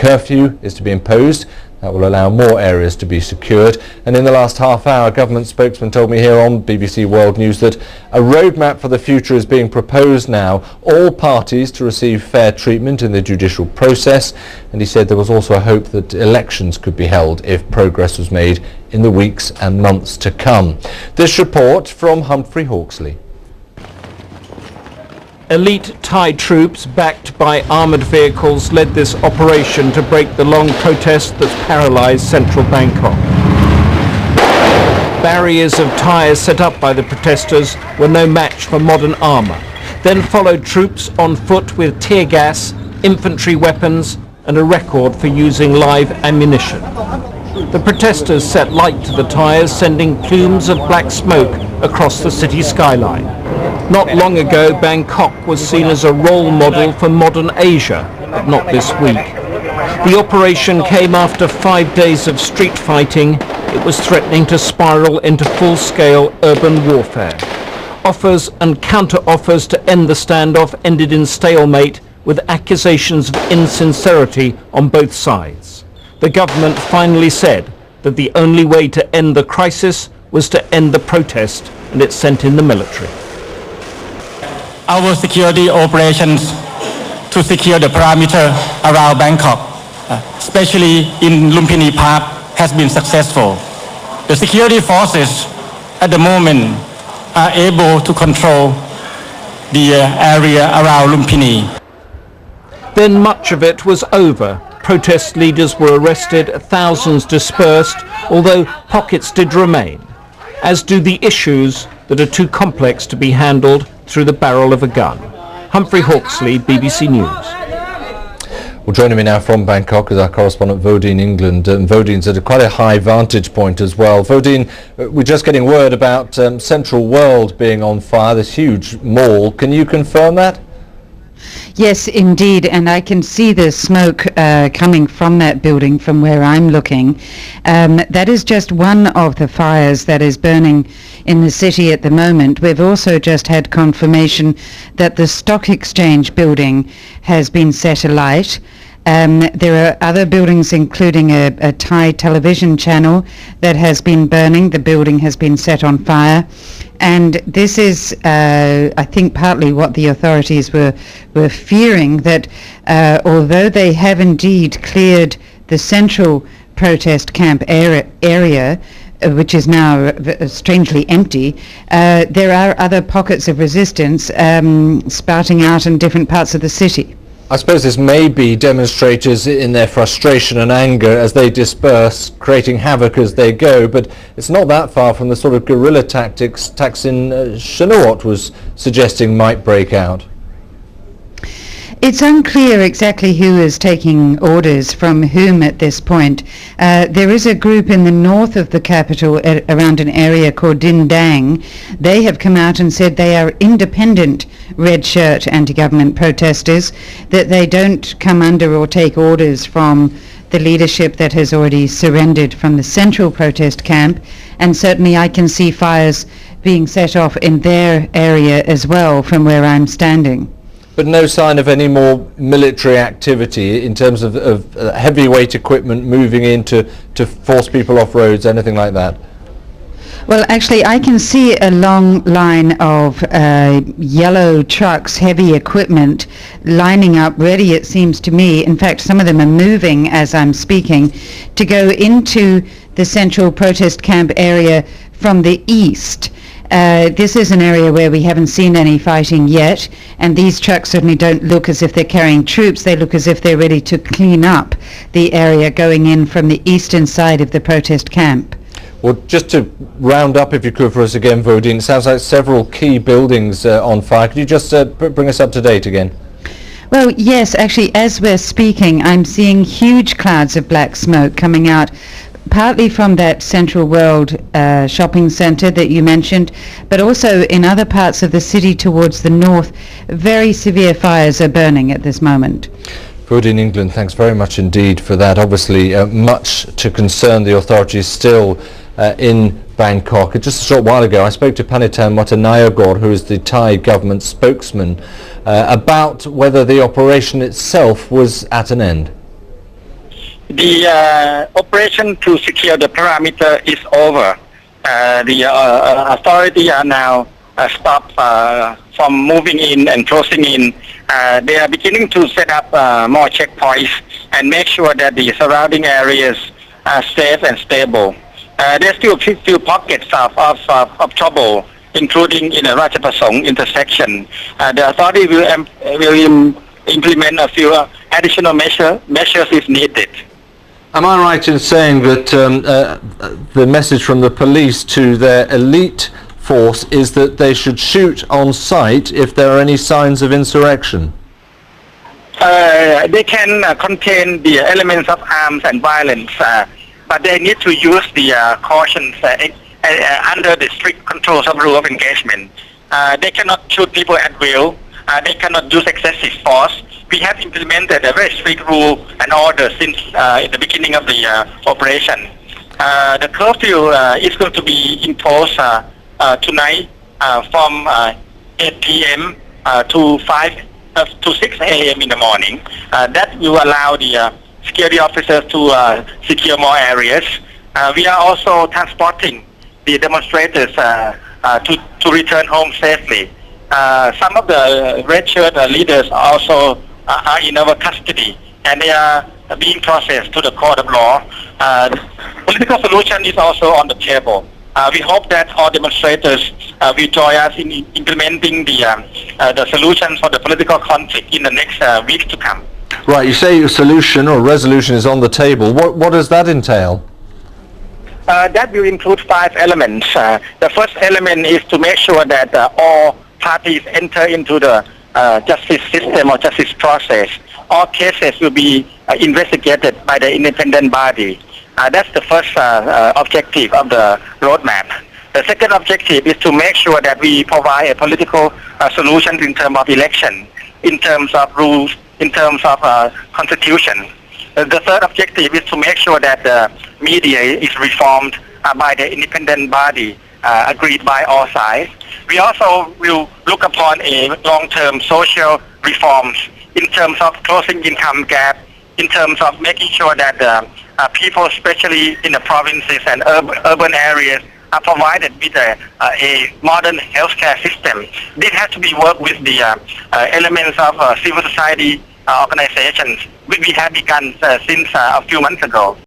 curfew is to be imposed. That will allow more areas to be secured. And in the last half hour, government spokesman told me here on BBC World News that a roadmap for the future is being proposed now, all parties to receive fair treatment in the judicial process. And he said there was also a hope that elections could be held if progress was made in the weeks and months to come. This report from Humphrey Hawksley. Elite Thai troops backed by armoured vehicles led this operation to break the long protest that's paralysed central Bangkok. Barriers of tyres set up by the protesters were no match for modern armour. Then followed troops on foot with tear gas, infantry weapons and a record for using live ammunition. The protesters set light to the tyres, sending plumes of black smoke across the city skyline. Not long ago, Bangkok was seen as a role model for modern Asia, but not this week. The operation came after 5 days of street fighting. It was threatening to spiral into full-scale urban warfare. Offers and counter-offers to end the standoff ended in stalemate, with accusations of insincerity on both sides. The government finally said that the only way to end the crisis was to end the protest, and it sent in the military. Our security operations to secure the perimeter around Bangkok, especially in Lumpini Park, has been successful. The security forces at the moment are able to control the area around Lumpini. Then much of it was over. Protest leaders were arrested, thousands dispersed, although pockets did remain, as do the issues that are too complex to be handled through the barrel of a gun. Humphrey Hawksley, BBC News. Well, joining me now from Bangkok is our correspondent Vodine England. Vodine's at quite a high vantage point as well. Vodine, we're just getting word about Central World being on fire, this huge mall. Can you confirm that? Yes, indeed, and I can see the smoke coming from that building from where I'm looking. That is just one of the fires that is burning in the city at the moment. We've also just had confirmation that the Stock Exchange building has been set alight. There are other buildings, including a Thai television channel that has been burning. The building has been set on fire. And this is, I think, partly what the authorities were fearing, that although they have indeed cleared the central protest camp area, which is now strangely empty, there are other pockets of resistance spouting out in different parts of the city. I suppose this may be demonstrators in their frustration and anger as they disperse, creating havoc as they go, but it's not that far from the sort of guerrilla tactics Thaksin Shinawatra was suggesting might break out. It's unclear exactly who is taking orders from whom at this point. There is a group in the north of the capital around an area called Din Dang. They have come out and said they are independent red shirt anti-government protesters, that they don't come under or take orders from the leadership that has already surrendered from the central protest camp. And certainly I can see fires being set off in their area as well from where I'm standing. But no sign of any more military activity in terms of heavyweight equipment moving in to force people off roads, anything like that? Well, actually, I can see a long line of yellow trucks, heavy equipment, lining up ready, it seems to me. In fact, some of them are moving as I'm speaking, to go into the central protest camp area from the east. This is an area where we haven't seen any fighting yet, and these trucks certainly don't look as if they're carrying troops. They look as if they're ready to clean up the area going in from the eastern side of the protest camp. Well, just to round up, if you could, for us again, Vodine, it sounds like several key buildings on fire. Could you just bring us up to date again? Well, yes, actually, as we're speaking, I'm seeing huge clouds of black smoke coming out, partly from that Central World shopping centre that you mentioned, but also in other parts of the city towards the north. Very severe fires are burning at this moment. Vodine England, thanks very much indeed for that. Obviously, much to concern the authorities still in Bangkok. Just a short while ago, I spoke to Panitan Watanayagor, who is the Thai government spokesman, about whether the operation itself was at an end. The operation to secure the perimeter is over. The authorities are now stopped from moving in and closing in. They are beginning to set up more checkpoints and make sure that the surrounding areas are safe and stable. There's still a few pockets of trouble, including in the Rajapasong intersection. The authority will implement a few additional measures if needed. Am I right in saying that the message from the police to their elite force is that they should shoot on sight if there are any signs of insurrection? They can contain the elements of arms and violence, but they need to use the cautions under the strict controls of rule of engagement. They cannot shoot people at will. They cannot use excessive force. We have implemented a very strict rule and order since the beginning of the operation. The curfew is going to be imposed tonight from 8 p.m. to 6 a.m. in the morning. That will allow the security officers to secure more areas. We are also transporting the demonstrators to return home safely. Some of the red shirt leaders also are in our custody, and they are being processed to the court of law. Political solution is also on the table. We hope that all demonstrators will join us in implementing the solutions for the political conflict in the next weeks to come. Right, you say a solution or resolution is on the table. What does that entail? That will include 5 elements. The first element is to make sure that all parties enter into the justice system or justice process. All cases will be investigated by the independent body. That's the first objective of the roadmap. The second objective is to make sure that we provide a political solution in terms of election, in terms of rules, in terms of constitution. The third objective is to make sure that the media is reformed by the independent body, agreed by all sides. We also will look upon a long-term social reforms in terms of closing income gap, in terms of making sure that people, especially in the provinces and urban areas, are provided with a modern healthcare system. This has to be worked with the elements of civil society organizations, which we have begun since a few months ago.